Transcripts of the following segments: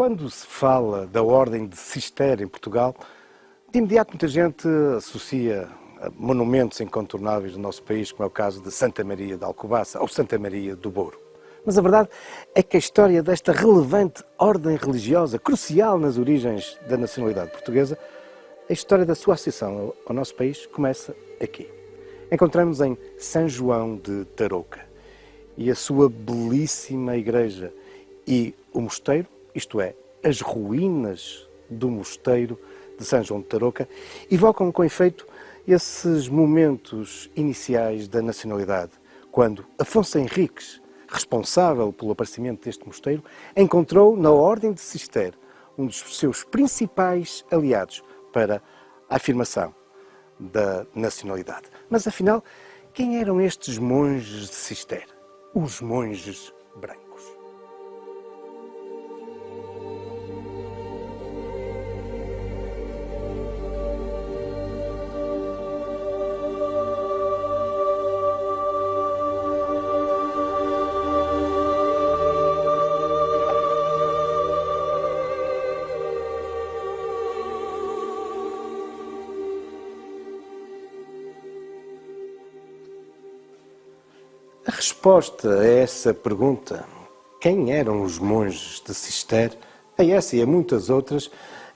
Quando se fala da Ordem de Cister em Portugal, de imediato muita gente associa a monumentos incontornáveis do nosso país, como é o caso de Santa Maria de Alcobaça ou Santa Maria do Douro. Mas a verdade é que a história desta relevante ordem religiosa, crucial nas origens da nacionalidade portuguesa, a história da sua associação ao nosso país começa aqui. Encontramos em São João de Tarouca e a sua belíssima igreja e o mosteiro, isto é, as ruínas do mosteiro de São João de Tarouca, evocam com efeito esses momentos iniciais da nacionalidade, quando Afonso Henriques, responsável pelo aparecimento deste mosteiro, encontrou na Ordem de Cister um dos seus principais aliados para a afirmação da nacionalidade. Mas afinal, quem eram estes monges de Cister? Os monges brancos. A resposta a essa pergunta, quem eram os monges de Cister, a essa e a muitas outras,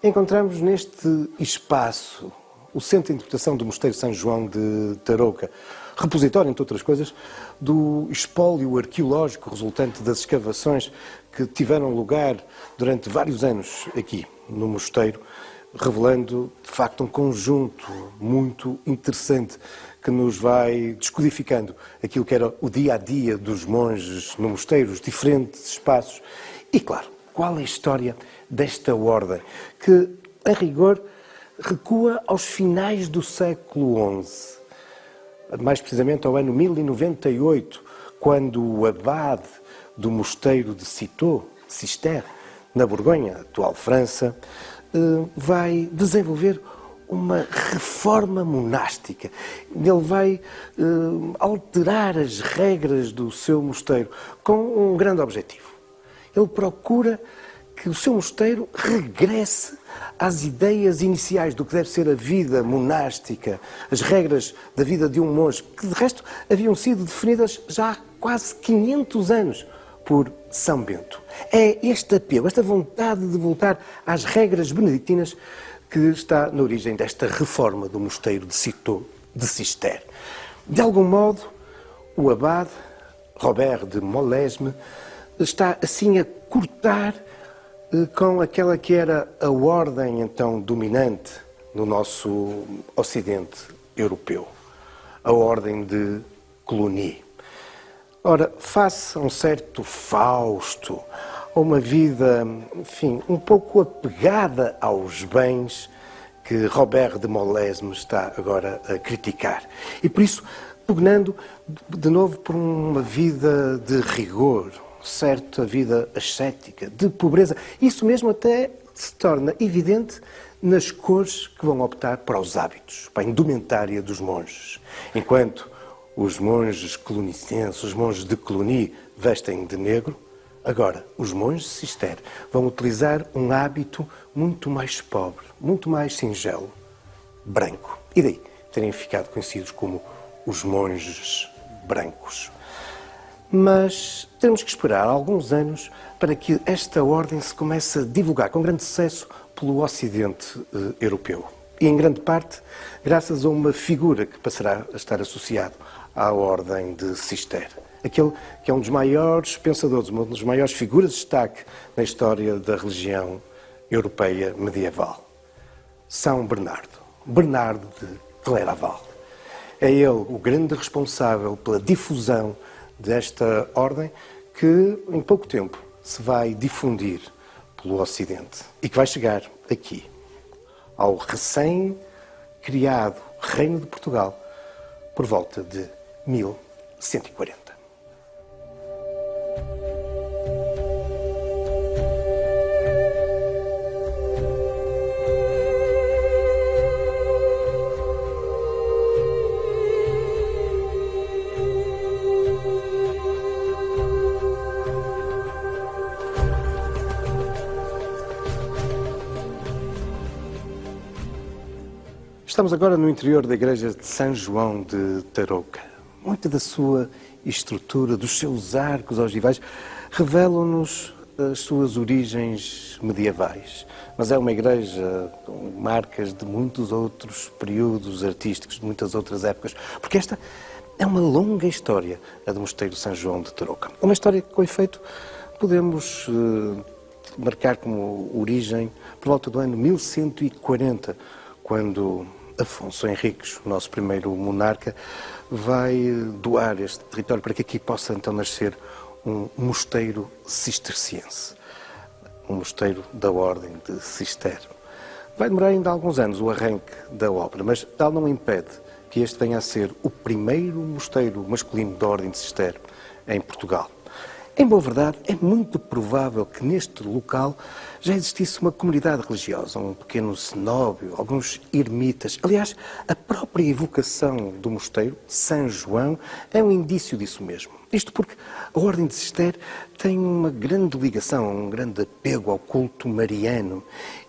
encontramos neste espaço, o Centro de Interpretação do Mosteiro São João de Tarouca, repositório, entre outras coisas, do espólio arqueológico resultante das escavações que tiveram lugar durante vários anos aqui no mosteiro, revelando, de facto, um conjunto muito interessante que nos vai descodificando aquilo que era o dia-a-dia dos monges no mosteiro, os diferentes espaços. E, claro, qual é a história desta ordem que, a rigor, recua aos finais do século XI, mais precisamente ao ano 1098, quando o abade do mosteiro de Citeaux, Cister, na Borgonha, atual França, vai desenvolver uma reforma monástica. Ele vai alterar as regras do seu mosteiro com um grande objetivo. Ele procura que o seu mosteiro regresse às ideias iniciais do que deve ser a vida monástica, as regras da vida de um monge, que de resto haviam sido definidas já há quase 500 anos por São Bento. É este apelo, esta vontade de voltar às regras beneditinas que está na origem desta reforma do mosteiro de Citeaux, de Cister. De algum modo, o abade, Robert de Molesme, está assim a cortar com aquela que era a ordem então dominante no nosso ocidente europeu, a ordem de Cluny. Ora, face a um certo Fausto, a uma vida, enfim, um pouco apegada aos bens que Robert de Molesme está agora a criticar. E por isso, pugnando de novo por uma vida de rigor, certa vida ascética, de pobreza. Isso mesmo até se torna evidente nas cores que vão optar para os hábitos, para a indumentária dos monges. Enquanto os monges clunicenses, os monges de Cluny, vestem de negro, agora os monges de Cister vão utilizar um hábito muito mais pobre, muito mais singelo, branco. E daí terem ficado conhecidos como os monges brancos. Mas temos que esperar alguns anos para que esta ordem se comece a divulgar com grande sucesso pelo Ocidente europeu. E em grande parte graças a uma figura que passará a estar associado à ordem de Cister. Aquele que é um dos maiores pensadores, uma das maiores figuras de destaque na história da religião europeia medieval. São Bernardo, Bernardo de Claraval. É ele o grande responsável pela difusão desta ordem que, em pouco tempo, se vai difundir pelo Ocidente e que vai chegar aqui, ao recém-criado Reino de Portugal, por volta de 1140. Estamos agora no interior da igreja de São João de Tarouca. Muita da sua estrutura, dos seus arcos ogivais, revelam-nos as suas origens medievais. Mas é uma igreja com marcas de muitos outros períodos artísticos, de muitas outras épocas, porque esta é uma longa história, a do Mosteiro de São João de Tarouca. Uma história que, com efeito, podemos marcar como origem por volta do ano 1140, quando Afonso Henriques, o nosso primeiro monarca, vai doar este território para que aqui possa então nascer um mosteiro cisterciense, um mosteiro da Ordem de Cister. Vai demorar ainda alguns anos o arranque da obra, mas tal não impede que este venha a ser o primeiro mosteiro masculino da Ordem de Cister em Portugal. Em boa verdade, é muito provável que neste local já existisse uma comunidade religiosa, um pequeno cenóbio, alguns ermitas. Aliás, a própria evocação do mosteiro, São João, é um indício disso mesmo. Isto porque a Ordem de Cister tem uma grande ligação, um grande apego ao culto mariano.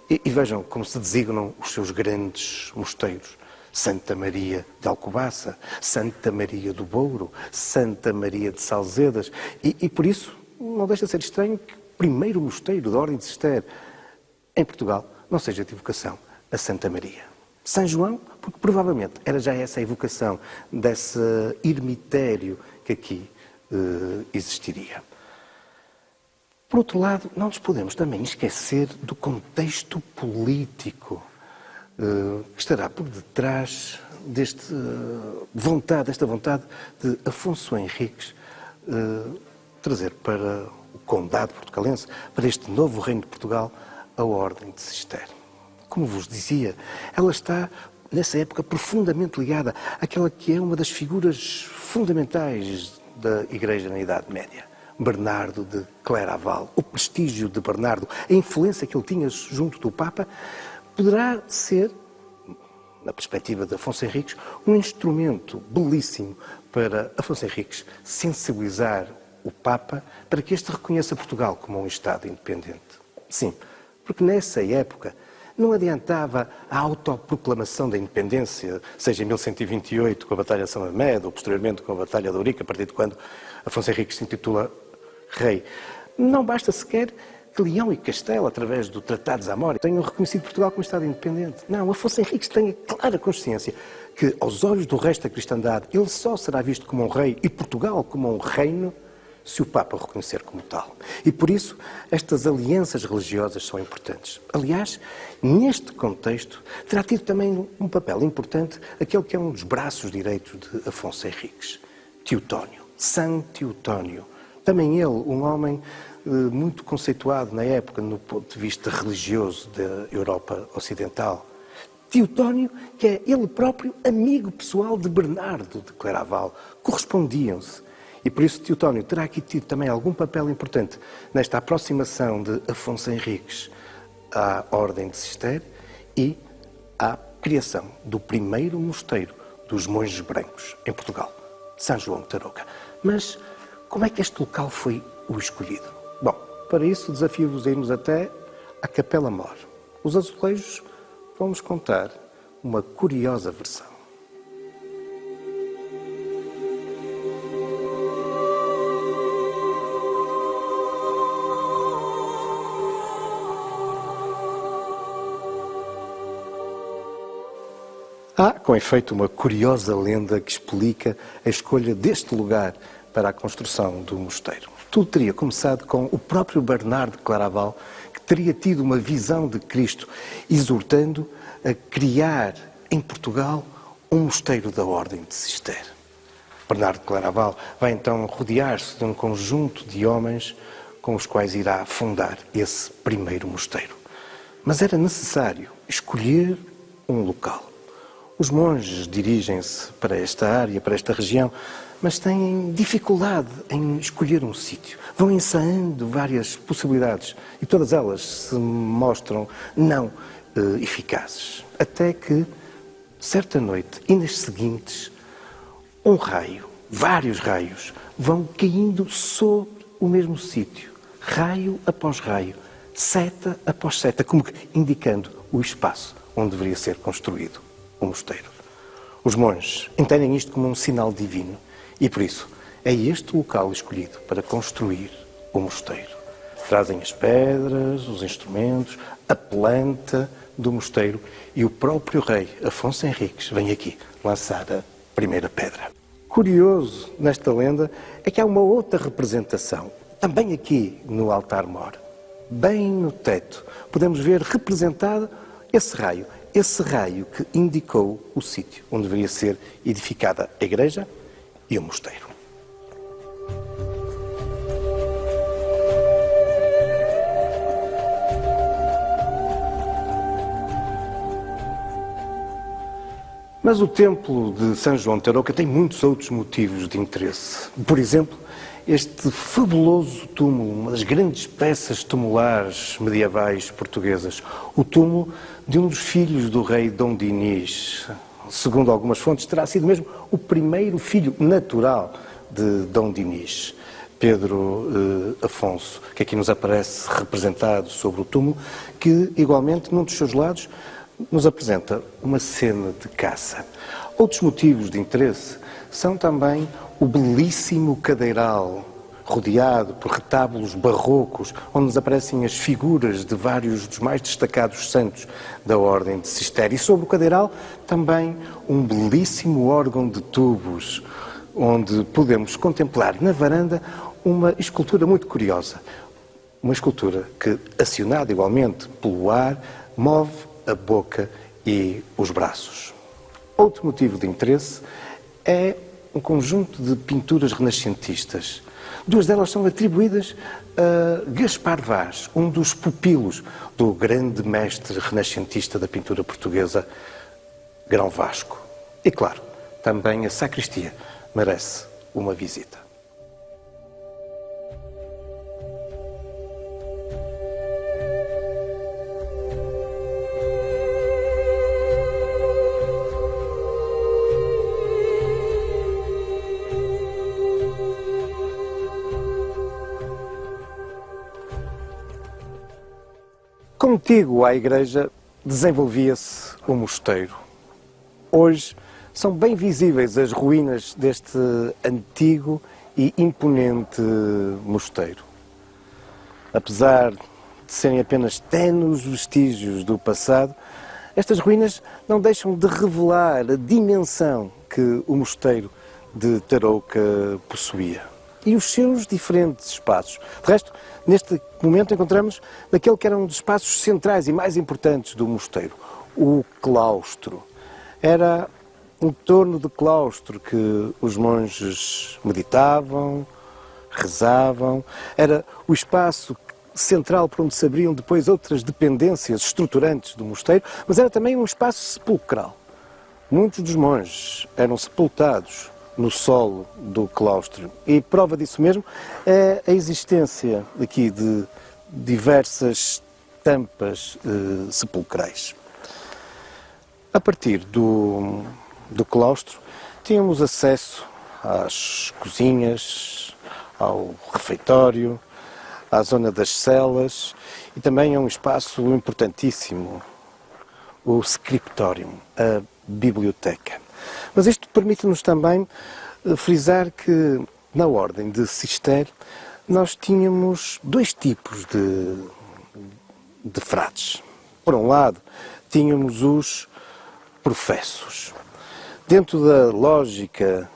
E vejam como se designam os seus grandes mosteiros. Santa Maria de Alcobaça, Santa Maria do Bouro, Santa Maria de Salzedas. E por isso não deixa de ser estranho que o primeiro mosteiro da Ordem de Cister em Portugal não seja de evocação a Santa Maria. São João, porque provavelmente era já essa a evocação desse ermitério que aqui existiria. Por outro lado, não nos podemos também esquecer do contexto político que estará por detrás desta vontade de Afonso Henriques trazer para o Condado portucalense, para este novo reino de Portugal, a Ordem de Cister. Como vos dizia, ela está, nessa época, profundamente ligada àquela que é uma das figuras fundamentais da Igreja na Idade Média. Bernardo de Claraval, o prestígio de Bernardo, a influência que ele tinha junto do Papa, poderá ser, na perspectiva de Afonso Henriques, um instrumento belíssimo para Afonso Henriques sensibilizar o Papa para que este reconheça Portugal como um Estado independente. Sim, porque nessa época não adiantava a autoproclamação da independência, seja em 1128 com a Batalha de São Amédio, ou posteriormente com a Batalha de Ourique, a partir de quando Afonso Henriques se intitula rei. Não basta sequer que Leão e Castelo, através do Tratado de Zamora, tenham reconhecido Portugal como Estado independente. Não, Afonso Henriques tem a clara consciência que, aos olhos do resto da cristandade, ele só será visto como um rei e Portugal como um reino se o Papa o reconhecer como tal. E por isso, estas alianças religiosas são importantes. Aliás, neste contexto, terá tido também um papel importante aquele que é um dos braços direitos de Afonso Henriques, Teotónio, São Teotónio. Também ele, um homem muito conceituado na época no ponto de vista religioso da Europa Ocidental. Teotónio, que é ele próprio amigo pessoal de Bernardo de Claraval, correspondiam-se. E por isso Teotónio terá aqui tido também algum papel importante nesta aproximação de Afonso Henriques à Ordem de Cister e à criação do primeiro mosteiro dos monges brancos em Portugal, São João de Tarouca. Mas como é que este local foi o escolhido? Bom, para isso desafio-vos a irmos até à Capela Mor. Os azulejos vão-nos contar uma curiosa versão. Há, com efeito, uma curiosa lenda que explica a escolha deste lugar para a construção do mosteiro. Tudo teria começado com o próprio Bernardo de Claraval, que teria tido uma visão de Cristo, exortando a criar em Portugal um mosteiro da Ordem de Cister. Bernardo de Claraval vai então rodear-se de um conjunto de homens com os quais irá fundar esse primeiro mosteiro. Mas era necessário escolher um local. Os monges dirigem-se para esta área, para esta região, mas têm dificuldade em escolher um sítio. Vão ensaiando várias possibilidades e todas elas se mostram não eficazes. Até que, certa noite e nas seguintes, um raio, vários raios, vão caindo sobre o mesmo sítio, raio após raio, seta após seta, como que indicando o espaço onde deveria ser construído o mosteiro. Os monges entendem isto como um sinal divino e, por isso, é este o local escolhido para construir o mosteiro. Trazem as pedras, os instrumentos, a planta do mosteiro e o próprio rei Afonso Henriques vem aqui lançar a primeira pedra. Curioso nesta lenda é que há uma outra representação, também aqui no altar-mor. Bem no teto podemos ver representado esse raio que indicou o sítio onde deveria ser edificada a igreja e o mosteiro. Mas o templo de São João de Tarouca tem muitos outros motivos de interesse. Por exemplo, este fabuloso túmulo, uma das grandes peças tumulares medievais portuguesas, o túmulo de um dos filhos do rei Dom Dinis. Segundo algumas fontes, terá sido mesmo o primeiro filho natural de Dom Dinis, Pedro Afonso, que aqui nos aparece representado sobre o túmulo, que igualmente num dos seus lados nos apresenta uma cena de caça. Outros motivos de interesse são também o belíssimo cadeiral, rodeado por retábulos barrocos, onde nos aparecem as figuras de vários dos mais destacados santos da Ordem de Cister. E sobre o cadeiral, também um belíssimo órgão de tubos, onde podemos contemplar na varanda uma escultura muito curiosa. Uma escultura que, acionada igualmente pelo ar, move a boca e os braços. Outro motivo de interesse é um conjunto de pinturas renascentistas. Duas delas são atribuídas a Gaspar Vaz, um dos pupilos do grande mestre renascentista da pintura portuguesa, Grão Vasco. E claro, também a sacristia merece uma visita. Contíguo à igreja desenvolvia-se o mosteiro. Hoje são bem visíveis as ruínas deste antigo e imponente mosteiro. Apesar de serem apenas ténues vestígios do passado, estas ruínas não deixam de revelar a dimensão que o mosteiro de Tarouca possuía e os seus diferentes espaços. De resto, neste momento encontramos naquele que era um dos espaços centrais e mais importantes do mosteiro, o claustro. Era em torno do claustro que os monges meditavam, rezavam, era o espaço central por onde se abriam depois outras dependências estruturantes do mosteiro, mas era também um espaço sepulcral. Muitos dos monges eram sepultados no solo do claustro. E prova disso mesmo é a existência aqui de diversas tampas sepulcrais. A partir do claustro, tínhamos acesso às cozinhas, ao refeitório, à zona das celas e também a um espaço importantíssimo, o scriptorium, a biblioteca. Mas isto permite-nos também frisar que, na Ordem de Cister, nós tínhamos dois tipos de frades. Por um lado, tínhamos os professos. Dentro da lógica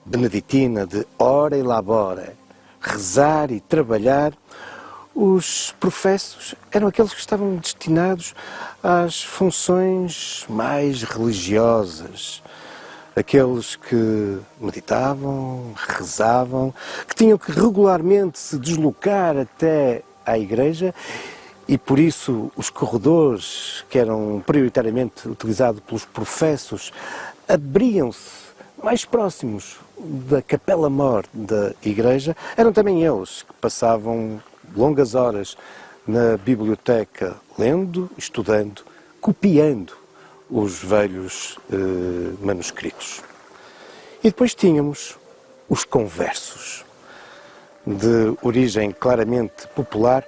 beneditina de ora e labora, rezar e trabalhar, os professos eram aqueles que estavam destinados às funções mais religiosas, aqueles que meditavam, rezavam, que tinham que regularmente se deslocar até à igreja e por isso os corredores, que eram prioritariamente utilizados pelos professos, abriam-se mais próximos da capela-mor da igreja. Eram também eles que passavam longas horas na biblioteca, lendo, estudando, copiando os velhos manuscritos. E depois tínhamos os conversos, de origem claramente popular.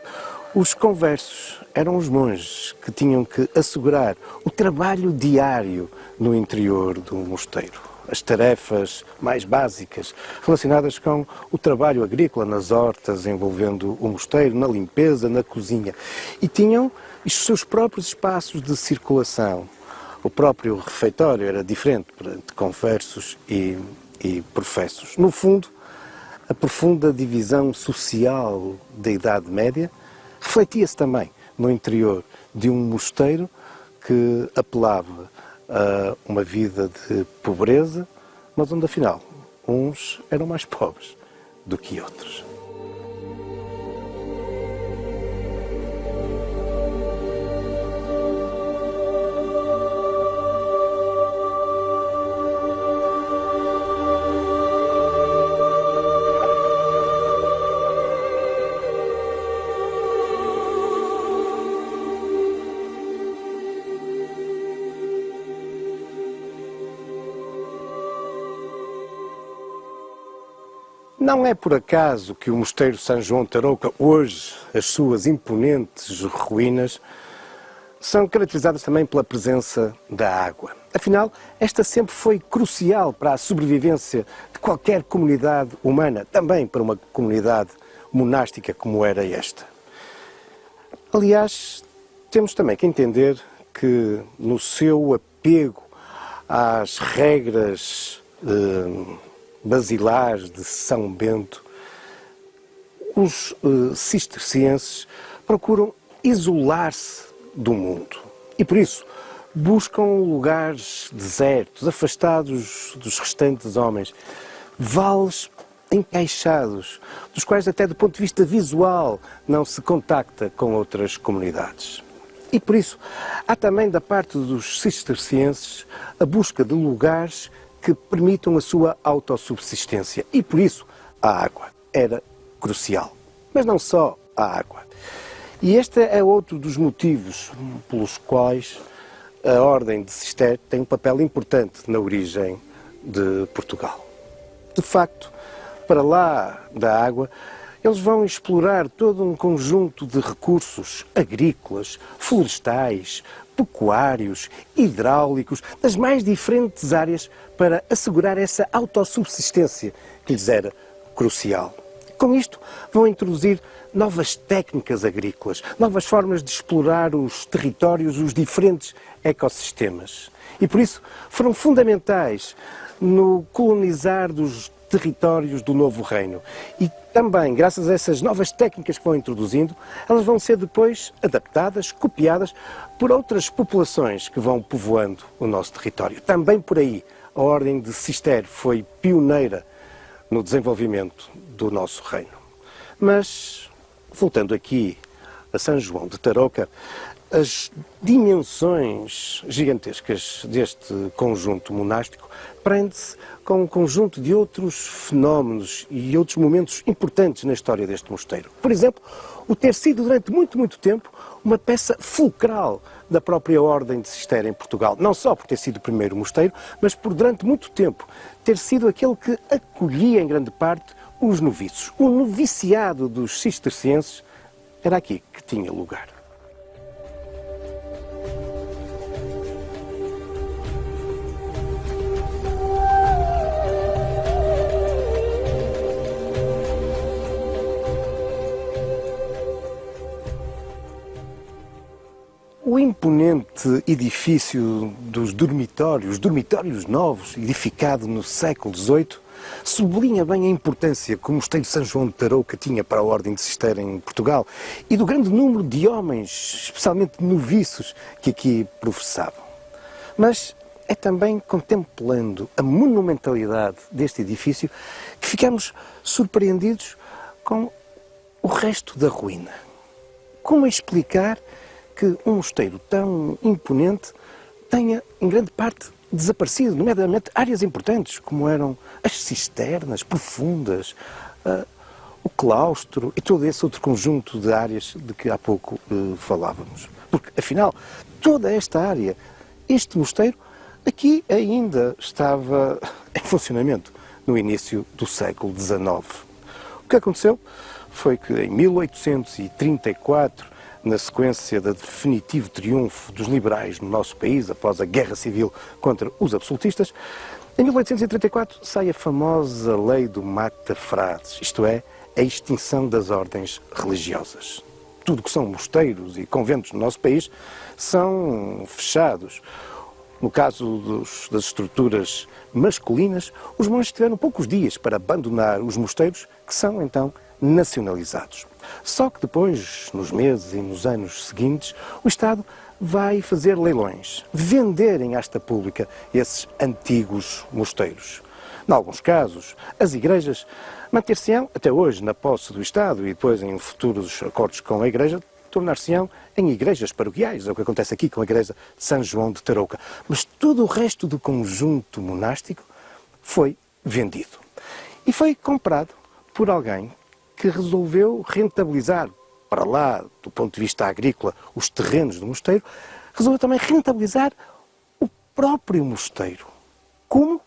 Os conversos eram os monges que tinham que assegurar o trabalho diário no interior do mosteiro. As tarefas mais básicas relacionadas com o trabalho agrícola nas hortas, envolvendo o mosteiro, na limpeza, na cozinha. E tinham os seus próprios espaços de circulação. O próprio refeitório era diferente de conversos e professos. No fundo, a profunda divisão social da Idade Média refletia-se também no interior de um mosteiro que apelava a uma vida de pobreza, mas onde afinal uns eram mais pobres do que outros. Não é por acaso que o Mosteiro São João de Tarouca, hoje, as suas imponentes ruínas, são caracterizadas também pela presença da água. Afinal, esta sempre foi crucial para a sobrevivência de qualquer comunidade humana, também para uma comunidade monástica como era esta. Aliás, temos também que entender que no seu apego às regras basilares de São Bento, os cistercienses procuram isolar-se do mundo e, por isso, buscam lugares desertos, afastados dos restantes homens, vales encaixados, dos quais até do ponto de vista visual não se contacta com outras comunidades. E por isso, há também da parte dos cistercienses a busca de lugares que permitam a sua autossubsistência. E por isso a água era crucial. Mas não só a água. E este é outro dos motivos pelos quais a Ordem de Cister tem um papel importante na origem de Portugal. De facto, para lá da água, eles vão explorar todo um conjunto de recursos agrícolas, florestais, pecuários, hidráulicos, das mais diferentes áreas para assegurar essa autossubsistência que lhes era crucial. Com isto, vão introduzir novas técnicas agrícolas, novas formas de explorar os territórios, os diferentes ecossistemas. E por isso foram fundamentais no colonizar dos territórios do novo reino. E também, graças a essas novas técnicas que vão introduzindo, elas vão ser depois adaptadas, copiadas por outras populações que vão povoando o nosso território. Também por aí, a Ordem de Cister foi pioneira no desenvolvimento do nosso reino. Mas, voltando aqui a São João de Tarouca, as dimensões gigantescas deste conjunto monástico prende-se com um conjunto de outros fenómenos e outros momentos importantes na história deste mosteiro. Por exemplo, o ter sido durante muito tempo uma peça fulcral da própria Ordem de Cister em Portugal. Não só por ter sido o primeiro mosteiro, mas por durante muito tempo ter sido aquele que acolhia em grande parte os noviços. O noviciado dos cistercienses era aqui que tinha lugar. O imponente edifício dos dormitórios novos, edificado no século XVIII, sublinha bem a importância que o Mosteiro de São João de Tarouca tinha para a Ordem de Cister em Portugal e do grande número de homens, especialmente noviços, que aqui professavam. Mas é também contemplando a monumentalidade deste edifício que ficamos surpreendidos com o resto da ruína. Como explicar que um mosteiro tão imponente tenha, em grande parte, desaparecido, nomeadamente áreas importantes, como eram as cisternas profundas, o claustro e todo esse outro conjunto de áreas de que há pouco falávamos. Porque, afinal, toda esta área, este mosteiro, aqui ainda estava em funcionamento no início do século XIX. O que aconteceu foi que em 1834, na sequência do definitivo triunfo dos liberais no nosso país após a Guerra Civil contra os absolutistas, em 1834 sai a famosa Lei do Mata-Frades, isto é, a extinção das ordens religiosas. Tudo que são mosteiros e conventos no nosso país são fechados. No caso das estruturas masculinas, os monges tiveram poucos dias para abandonar os mosteiros, que são então nacionalizados. Só que depois, nos meses e nos anos seguintes, o Estado vai fazer leilões, vender em asta pública esses antigos mosteiros. Em alguns casos, as igrejas manter-se-ão até hoje na posse do Estado e depois em futuros acordos com a Igreja, tornar-se-ão em igrejas paroquiais, é o que acontece aqui com a igreja de São João de Tarouca. Mas todo o resto do conjunto monástico foi vendido. E foi comprado por alguém que resolveu rentabilizar, para lá, do ponto de vista agrícola, os terrenos do mosteiro, resolveu também rentabilizar o próprio mosteiro. Como?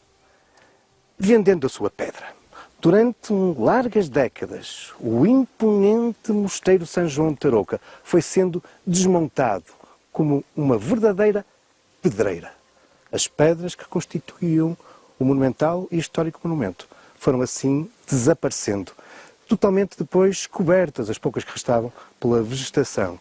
Vendendo a sua pedra. Durante largas décadas, o imponente mosteiro São João de Tarouca foi sendo desmontado como uma verdadeira pedreira. As pedras que constituíam o monumental e histórico monumento foram assim desaparecendo, totalmente depois cobertas, as poucas que restavam, pela vegetação.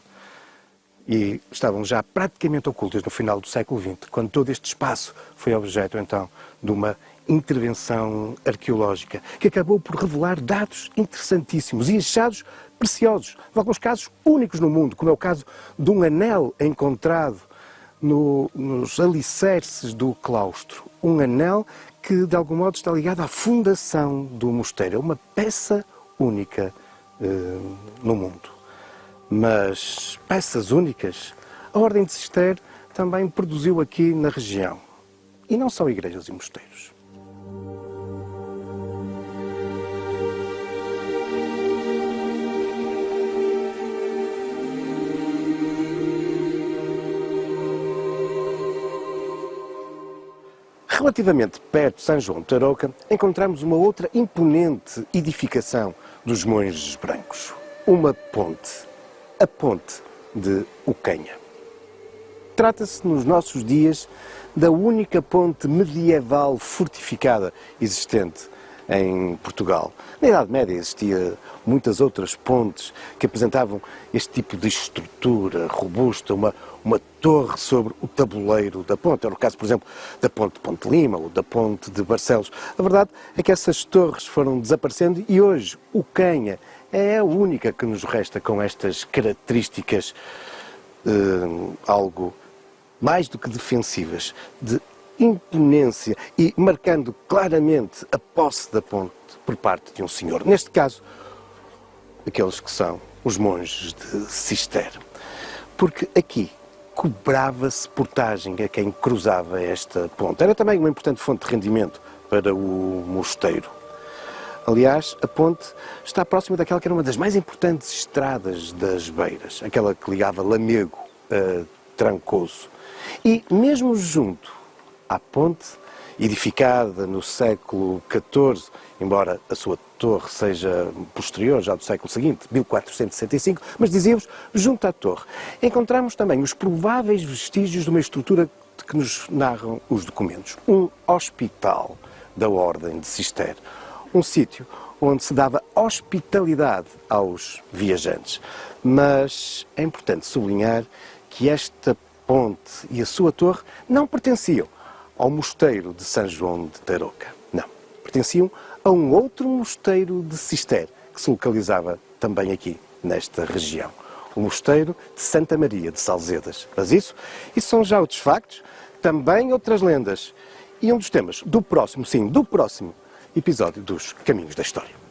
E estavam já praticamente ocultas no final do século XX, quando todo este espaço foi objeto, então, de uma intervenção arqueológica, que acabou por revelar dados interessantíssimos e achados preciosos, em alguns casos únicos no mundo, como é o caso de um anel encontrado nos alicerces do claustro. Um anel que, de algum modo, está ligado à fundação do mosteiro. É uma peça única no mundo. Mas peças únicas, a Ordem de Cister também produziu aqui na região. E não só igrejas e mosteiros. Relativamente perto de São João de Tarouca, encontramos uma outra imponente edificação dos monges brancos. Uma ponte. A ponte de Ocanha. Trata-se, nos nossos dias, da única ponte medieval fortificada existente em Portugal. Na Idade Média existiam muitas outras pontes que apresentavam este tipo de estrutura robusta, uma torre sobre o tabuleiro da ponte. Era o caso, por exemplo, da ponte de Ponte Lima ou da ponte de Barcelos. A verdade é que essas torres foram desaparecendo e hoje Ocanha é a única que nos resta com estas características algo mais do que defensivas, de imponência e marcando claramente a posse da ponte por parte de um senhor. Neste caso, aqueles que são os monges de Cister. Porque aqui cobrava-se portagem a quem cruzava esta ponte. Era também uma importante fonte de rendimento para o mosteiro. Aliás, a ponte está próxima daquela que era uma das mais importantes estradas das Beiras, aquela que ligava Lamego a Trancoso. E mesmo junto à ponte, edificada no século XIV, embora a sua torre seja posterior, já do século seguinte, 1465, mas dizíamos, junto à torre, encontramos também os prováveis vestígios de uma estrutura de que nos narram os documentos. Um hospital da Ordem de Cister. Um sítio onde se dava hospitalidade aos viajantes. Mas é importante sublinhar que esta ponte e a sua torre não pertenciam ao mosteiro de São João de Tarouca. Não. Pertenciam a um outro mosteiro de Cister, que se localizava também aqui, nesta região. O mosteiro de Santa Maria de Salzedas. Mas isso são já outros factos, também outras lendas. E um dos temas do próximo episódio dos Caminhos da História.